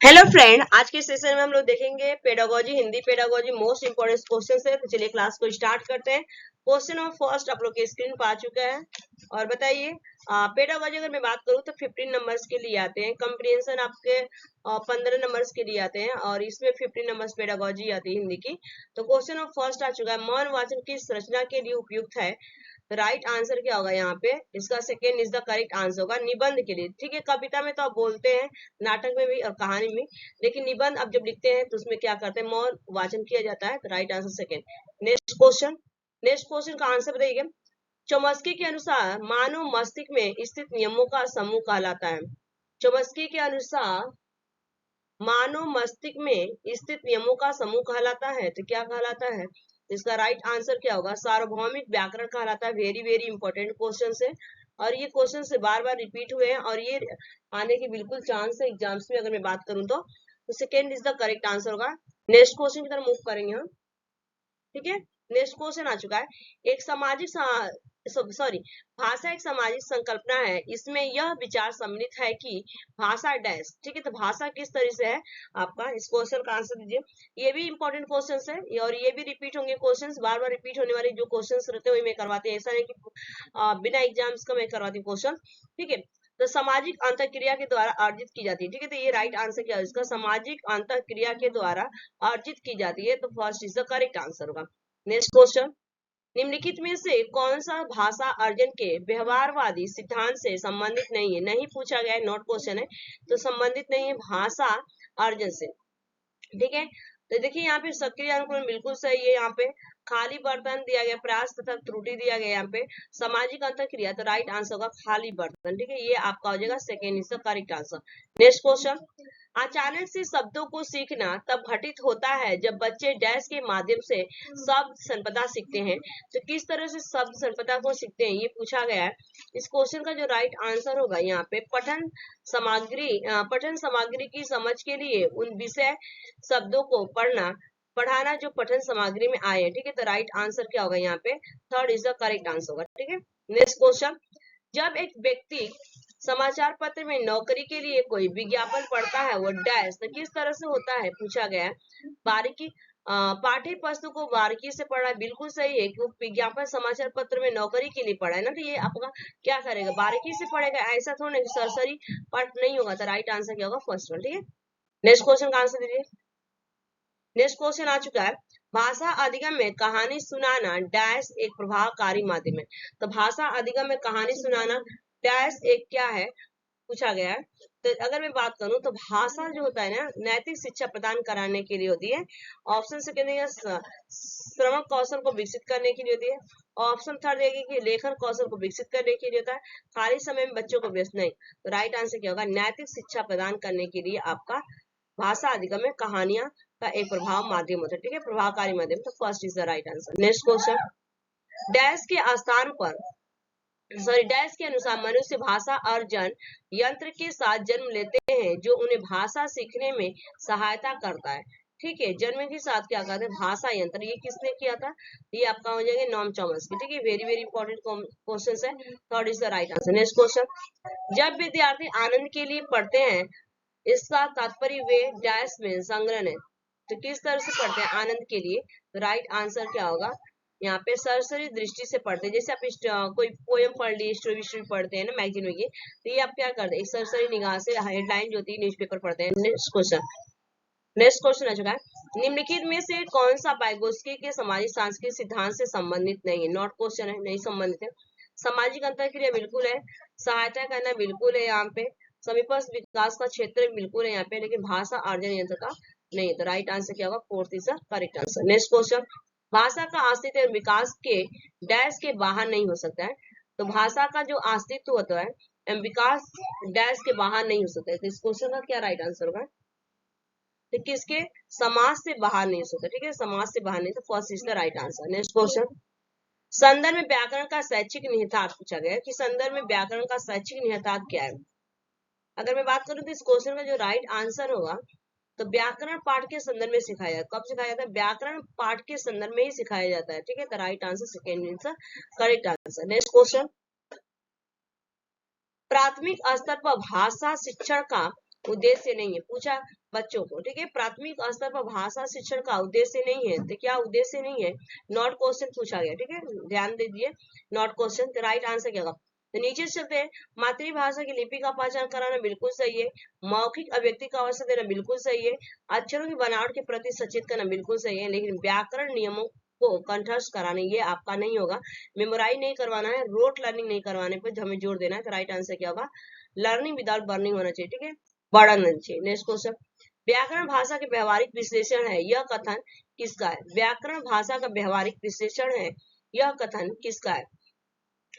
Hello friend, आज के session में हम लोग देखेंगे pedagogy, Hindi pedagogy most important question है। तो चलिए क्लास को स्टार्ट करते हैं। क्वेश्चन नंबर फर्स्ट आप लोग के स्क्रीन पर आ चुका है और बताइए पेडागोजी अगर मैं बात करूं तो 15 नंबर्स के लिए आते हैं। कंप्रिहेंशन आपके 15 नंबर्स के लिए आते हैं और इसमें 15 नंबर्स पेडागोजी आती है हिंदी की। तो क्वेश्चन नंबर फर्स्ट आ चुका है, मौन वाचन किस रचना के लिए उपयुक्त है? राइट आंसर क्या होगा यहाँ पे? इसका second is the correct answer होगा निबंध के लिए। ठीक है, कविता में तो आप बोलते हैं, नाटक में भी और कहानी में, लेकिन निबंध आप जब लिखते हैं तो उसमें क्या करते हैं, मौन वाचन किया जाता है। तो right answer second. Next question का आंसर बताइएगा। चौमस्की के अनुसार मानव मस्तिष्क में स्थित नियमों का समूह कहलाता है। चौमस्की के अनुसार मानव मस्तिष्क में स्थित नियमों का समूह कहलाता है। तो क्या कहलाता है? इसका राइट आंसर क्या होगा? सार्वभौमिक व्याकरण कहलाता है। वेरी वेरी इंपॉर्टेंट क्वेश्चन है और ये क्वेश्चन से बार बार रिपीट हुए हैं और ये आने के बिल्कुल चांस है एग्जाम्स में। अगर मैं बात करूं तो second is the correct answer होगा। नेक्स्ट क्वेश्चन की तरफ मूव करेंगे हम। ठीक है, नेक्स्ट क्वेश्चन आ चुका है। एक भाषा एक सामाजिक संकल्पना है। इसमें यह विचार सम्मिलित है कि भाषा डैश। ठीक है, तो भाषा किस तरह से है आपका? इस क्वेश्चन का आंसर दीजिए। ये भी इंपॉर्टेंट क्वेश्चन है और ये भी रिपीट होंगे क्वेश्चन, बार बार रिपीट होने वाले जो क्वेश्चन रहते हैं वही मैं करवाती हूँ। ऐसा नहीं कि बिना एग्जाम्स का मैं करवाती हूँ क्वेश्चन। ठीक है, तो सामाजिक अंतःक्रिया के द्वारा अर्जित की जाती है। ठीक है, तो ये राइट आंसर क्या है इसका? सामाजिक अंतःक्रिया के द्वारा अर्जित की जाती है। तो first is the correct answer होगा। नेक्स्ट क्वेश्चन, निम्नलिखित में से कौन सा भाषा अर्जन के व्यवहारवादी सिद्धांत से संबंधित नहीं है? नहीं पूछा गया है, नॉट क्वेश्चन है, तो संबंधित नहीं है भाषा अर्जन से। ठीक है, तो देखिए यहाँ पे सक्रिय अनुकूलन बिल्कुल सही है। यहाँ पे खाली बर्तन दिया गया, प्रयास तथा त्रुटि दिया गया। यहाँ पे सामाजिक अंतःक्रिया, तो राइट आंसर होगा खाली बर्तन। ठीक है, ये आपका हो जाएगा second is the correct answer. Next question, अचानक से शब्दों को सीखना तब घटित होता है जब बच्चे डैश के माध्यम से शब्द संपदा सीखते हैं। तो किस तरह से शब्द संपदा को सीखते हैं ये पूछा गया है। इस क्वेश्चन का जो राइट आंसर होगा यहाँ पे पठन सामग्री की समझ के लिए उन विषय शब्दों को पढ़ाना जो पठन सामग्री में आए। ठीक है, तो राइट आंसर क्या होगा यहाँ पे? Third is the correct answer होगा। ठीक है, नेक्स्ट क्वेश्चन, जब एक व्यक्ति समाचार पत्र में नौकरी के लिए कोई विज्ञापन पढ़ता है वो डैश, तो किस तरह से होता है पूछा गया है। बारीकी पाठ्य पुस्तक को बारीकी से पढ़ा है, बिल्कुल सही है कि वो विज्ञापन समाचार पत्र में नौकरी के लिए पढ़ा है ना, तो ये आपका क्या करेगा? बारीकी से पढ़ेगा। ऐसा थोड़ा सरसरी पाठ नहीं होगा। तो राइट आंसर क्या होगा? First one. ठीक है, नेक्स्ट क्वेश्चन का आंसर दीजिए। नेक्स्ट क्वेश्चन आ चुका है, भाषा अधिगम में कहानी सुनाना डैश एक प्रभावकारी माध्यम है। तो भाषा अधिगम में कहानी सुनाना डैश एक क्या है पूछा गया है। तो अगर मैं बात करूं तो भाषा जो होता है ना, नैतिक शिक्षा प्रदान कराने के लिए होती है। ऑप्शन सेकंड है श्रवण कौशल को विकसित करने के लिए होती है। ऑप्शन थर्ड है कि लेखन कौशल को विकसित करने के लिए होता है। खाली समय में बच्चों को व्यस्त नहीं। तो राइट आंसर क्या होगा? नैतिक शिक्षा प्रदान करने के लिए आपका भाषा अधिगम में कहानियां का एक प्रभाव माध्यम होता है। ठीक है, प्रभावकारी माध्यम। तो first is the right answer. Next question, dash के स्थान पर डैश के अनुसार मनुष्य भाषा अर्जन यंत्र के साथ जन्म लेते हैं जो उन्हें भाषा सीखने में सहायता करता है। ठीक है, जन्म के साथ क्या कहते हैं? भाषा यंत्र। ये किसने किया था? ये आपका हो जाएगा नॉम चॉमस्की। ठीक है, वेरी वेरी इंपॉर्टेंट क्वेश्चन है। Third is the right answer. Next question, जब विद्यार्थी आनंद के लिए पढ़ते हैं इसका तात्पर्य वे डैश में संग्रहण है। तो किस तरह से पढ़ते हैं आनंद के लिए? तो राइट आंसर क्या होगा यहाँ पे? सरसरी दृष्टि से पढ़ते हैं। जैसे आप कोई पोयम पढ़ लिए, स्टोरी पढ़ते हैं ना मैगजीन में, तो ये आप क्या करते हैं? एक सरसरी निगाह से हेडलाइन जो होती है न्यूज़पेपर पढ़ते हैं। नेक्स्ट क्वेश्चन आ चुका है, निम्नलिखित में से कौन सा वाइगोत्स्की के सामाजिक सांस्कृतिक सिद्धांत से संबंधित नहीं है? नॉट क्वेश्चन है, नहीं संबंधित है। सामाजिक अंतःक्रिया बिल्कुल है, सहायता करना बिल्कुल है यहाँ पे, समीपस्थ विकास का क्षेत्र बिल्कुल है यहाँ पे, लेकिन भाषा अर्जन यंत्र का नहीं है। तो राइट आंसर क्या होगा? Fourth is the correct answer. Next question, भाषा का अस्तित्व विकास के डैश के बाहर नहीं हो सकता है। तो भाषा का जो अस्तित्व होता है विकास डैश के बाहर नहीं हो सकता है। तो इस क्वेश्चन का क्या राइट आंसर होगा? तो किसके? समाज से बाहर नहीं हो सकता। ठीक है, समाज से बाहर नहीं, तो first is the right answer. Next question, संदर्भ में व्याकरण का शैक्षिक निहितार्थ पूछा गया है कि संदर्भ में व्याकरण का शैक्षिक निहितार्थ क्या है। अगर मैं बात करूं तो इस क्वेश्चन का जो राइट आंसर होगा, तो व्याकरण पाठ के संदर्भ में सिखाया जाता है। कब सिखाया जाता है? व्याकरण पाठ के संदर्भ में ही सिखाया जाता है। ठीक है, तो right answer second answer correct answer. Next question, प्राथमिक स्तर पर भाषा शिक्षण का उद्देश्य नहीं है, पूछा बच्चों को, ठीक है। प्राथमिक स्तर पर भाषा शिक्षण का उद्देश्य नहीं है, तो क्या उद्देश्य नहीं है, नॉट क्वेश्चन पूछा गया, ठीक है, ध्यान दीजिए, नॉट क्वेश्चन। तो राइट आंसर क्या होगा, तो नीचे चलते हैं, मातृभाषा की लिपि का पहचान कराना बिल्कुल सही है, मौखिक अभिव्यक्ति का अवसर देना बिल्कुल सही है, अक्षरों की बनावट के प्रति सचेत करना बिल्कुल सही है, लेकिन व्याकरण नियमों को कंठस्थ कराने ये आपका नहीं होगा, मेमोराइज नहीं करवाना है, रोट लर्निंग नहीं करवाने पर हमें जोर देना है। तो राइट आंसर क्या होगा, लर्निंग विदाउट बर्निंग होना चाहिए, ठीक है, बर्डन नहीं चाहिए। नेक्स्ट क्वेश्चन, व्याकरण भाषा के व्यवहारिक विश्लेषण है, यह कथन किसका है, व्याकरण भाषा का व्यवहारिक विश्लेषण है, यह कथन किसका है,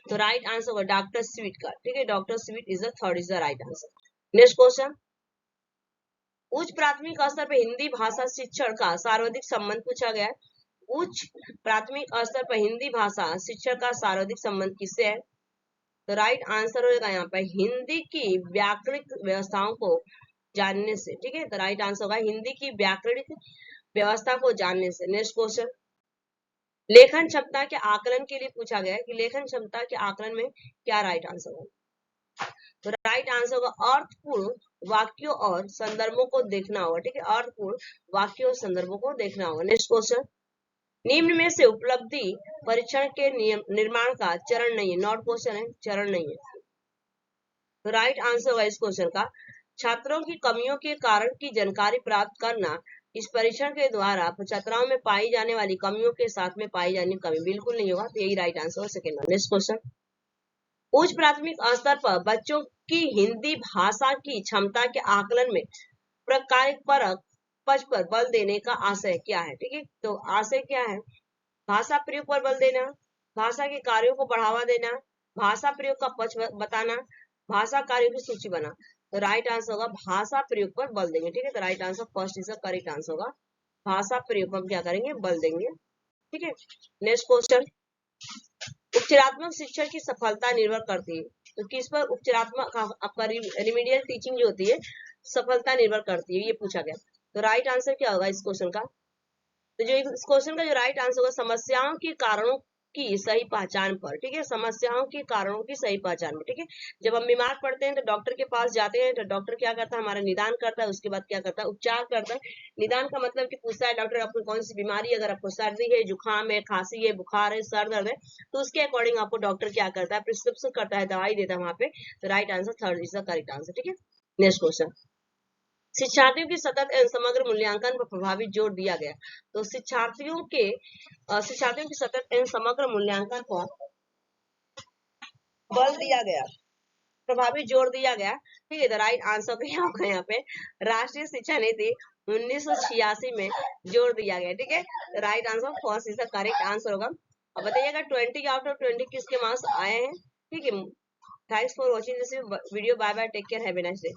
तो राइट आंसर होगा डॉक्टर स्वीट का, ठीक है, doctor sweet is the third is the right answer. Next question, उच्च प्राथमिक स्तर पर हिंदी भाषा शिक्षण का सर्वाधिक संबंध पूछा गया है, उच्च प्राथमिक स्तर पर हिंदी भाषा शिक्षण का सर्वाधिक संबंध किससे है, तो राइट आंसर होगा यहाँ पर हिंदी की व्याकरणिक व्यवस्थाओं को जानने से, ठीक है, तो राइट आंसर होगा हिंदी की व्याकरणिक व्यवस्था को जानने से। नेक्स्ट क्वेश्चन, लेखन क्षमता के आकलन के लिए पूछा गया है कि लेखन क्षमता के आकलन में क्या राइट आंसर होगा, तो राइट आंसर होगा अर्थपूर्ण वाक्यों और संदर्भों को देखना होगा, ठीक है, अर्थपूर्ण वाक्यों और संदर्भों को देखना होगा। नेक्स्ट क्वेश्चन, निम्न में से उपलब्धि परीक्षण के नियम निर्माण का चरण नहीं है, नॉट क्वेश्चन है, चरण नहीं है, तो राइट आंसर होगा इस क्वेश्चन का छात्रों की कमियों के कारण की जानकारी प्राप्त करना, इस परीक्षण के द्वारा छात्राओं में पाई जाने वाली कमियों के साथ में पाई जाने कमी बिल्कुल नहीं होगा, तो यही राइट आंसर हो सेकेंड वन। नेक्स्ट क्वेश्चन, उच्च प्राथमिक स्तर पर बच्चों की हिंदी भाषा की क्षमता के आकलन में प्रकारिक परक पक्ष पर बल देने का आशय क्या है, ठीक है, तो आशय क्या है, भाषा प्रयोग पर बल देना, भाषा के कार्यों को बढ़ावा देना, भाषा प्रयोग का पक्ष बताना, भाषा कार्यों की सूची बना, तो राइट आंसर होगा भाषा प्रयोग पर बल देंगे, ठीक है, तो right answer first is the correct answer होगा, भाषा प्रयोग पर क्या करेंगे, बल देंगे, ठीक है। नेक्स्ट क्वेश्चन, उपचारात्मक शिक्षण की सफलता निर्भर करती है, तो किस पर उपचारात्मक आपका रिमीडियल टीचिंग जो होती है सफलता निर्भर करती है, ये पूछा गया, तो राइट आंसर क्या होगा इस क्वेश्चन का, तो जो इस क्वेश्चन का जो राइट आंसर होगा समस्याओं के कारणों की सही पहचान पर, ठीक है, समस्याओं के कारणों की सही पहचान पर, ठीक है, जब हम बीमार पड़ते हैं तो डॉक्टर के पास जाते हैं, तो डॉक्टर क्या करता है, हमारा निदान करता है, उसके बाद क्या करता है, उपचार करता है। निदान का मतलब कि पूछता है डॉक्टर आपको कौन सी बीमारी है, अगर आपको सर्दी है, जुकाम है, खांसी है, बुखार है, सर दर्द है, तो उसके अकॉर्डिंग आपको डॉक्टर क्या करता है, प्रिस्क्रिप्शन करता है, दवाई देता है वहां पे, तो right answer third is the correct answer, ठीक है। नेक्स्ट क्वेश्चन, शिक्षार्थियों के सतत एवं समग्र मूल्यांकन पर प्रभावी जोर दिया गया, तो शिक्षार्थियों के सतत एवं समग्र मूल्यांकन पर बल दिया गया, प्रभावी जोर दिया गया, ठीक है, राइट आंसर क्या होगा यहाँ पे, राष्ट्रीय शिक्षा नीति 1986 में जोर दिया गया, ठीक है, right answer first is the correct answer होगा। अब बताइएगा 20 आउट ऑफ 20 किसके मार्क्स आए हैं, ठीक है। Thanks for watching this video, bye bye, take care, have a nice day.